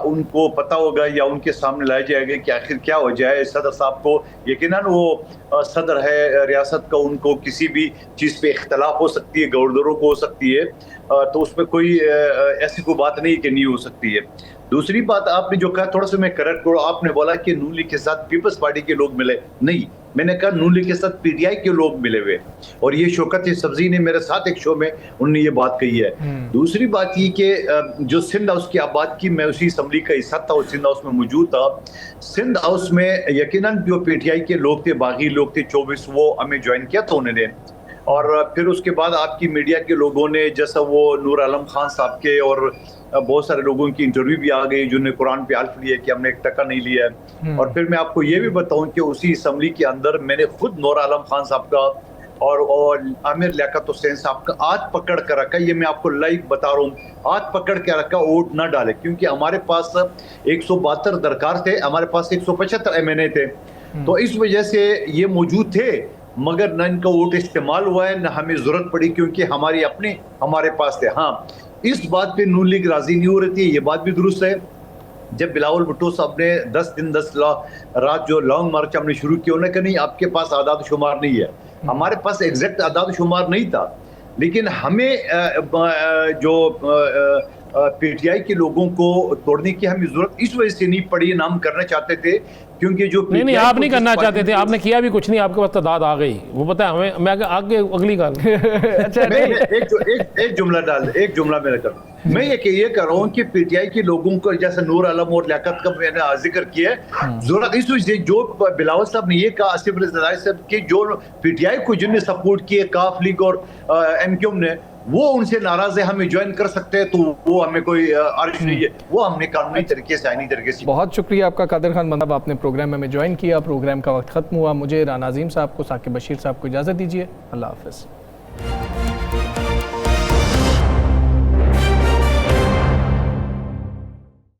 उनको पता होगा या उनके सामने लाया जाएगा कि आखिर क्या वजह है। सदर साहब को यकीनन वो सदर है रियासत का, उनको किसी भी चीज़ पे इख्तलाफ हो सकती है, गवर्नरों को हो सकती है, तो उसमें कोई ऐसी कोई बात नहीं कि नहीं हो सकती है। दूसरी बात आपने जो कहा, थोड़ा सा मैं करेक्ट करूँ, आपने बोला कि नून लीग के साथ पीपल्स पार्टी के लोग मिले, नहीं, मैंने कहा नून लीग के साथ पीटीआई के लोग मिले हुए, और ये शौकत यूसुफज़ई ने मेरे साथ एक शो में उन्होंने ये बात कही है। दूसरी बात ये कि जो सिंध हाउस की आप बात की, मैं उसी असम्बली का हिस्सा था और सिंध हाउस में मौजूद था। सिंध हाउस में यकीनन जो पीटीआई के लोग थे, बागी लोग थे 24, वो हमें ज्वाइन किया था उन्होंने, और फिर उसके बाद आपकी मीडिया के लोगों ने, जैसा वो नूर आलम खान साहब के और बहुत सारे लोगों की इंटरव्यू भी आ गई जिन्होंने कुरान पे हल्फ लिया कि हमने 1 टका नहीं लिया है। और फिर मैं आपको ये भी बताऊं कि उसी असम्बली के अंदर मैंने खुद नूर आलम खान साहब का और आमिर लियाकत हुसैन साहब का हाथ पकड़ कर रखा, ये मैं आपको लाइव बता रहा हूँ, हाथ पकड़ के रखा वोट ना डाले, क्योंकि हमारे पास 172 दरकार थे, हमारे पास 175 MNA थे, तो इस वजह से ये मौजूद थे, मगर न इनका वोट इस्तेमाल हुआ है, न हमें जरूरत पड़ी, क्योंकि हमारी अपने हमारे पास थे। हाँ, इस बात पे नून लीग राजी नहीं हो रही थी, ये बात भी दुरुस्त है। जब बिलावल भुट्टो साहब ने 10 दिन 10 रात जो लॉन्ग मार्च हमने शुरू किया, उन्होंने कहा नहीं आपके पास आदाद शुमार नहीं है, हमारे पास एग्जैक्ट आदाद शुमार नहीं था, लेकिन हमें जो PTI के लोगों को तोड़ने की हमें जरूरत इस वजह से नहीं पड़ी, नाम करना चाहते थे, क्योंकि जो नहीं आप नहीं करना चाहते थे, आपने किया भी कुछ नहीं, आपके पास तादाद आ गई, वो पता है हमें। मैं आगे अगली गाल अच्छा एक जुमला मेरा कर, मैं ये कर रहा हूँ कि PTI के लोगों को, जैसे नूर आलम और लियाकत का मैंने जिक्र किया है, जरूरत इस वजह से जो बिलावल साहब ने ये कहा, आसिफ अली ज़रदारी साहब की जो PTI को जिनने सपोर्ट किए, काफ लीग और MQM ने, वो उनसे नाराज है, हमें ज्वाइन कर सकते हैं, तो वो हमें कोई अर्ज नहीं है, वो हमने कानूनी तरीके से, आईनी तरीके से। बहुत शुक्रिया आपका कादिर खान मंदाब, आपने प्रोग्राम में ज्वाइन किया। प्रोग्राम का वक्त खत्म हुआ, मुझे राना अजीम साहब को, साकिब बशीर साहब को इजाज़त दीजिए। अल्लाह हाफ़िज़।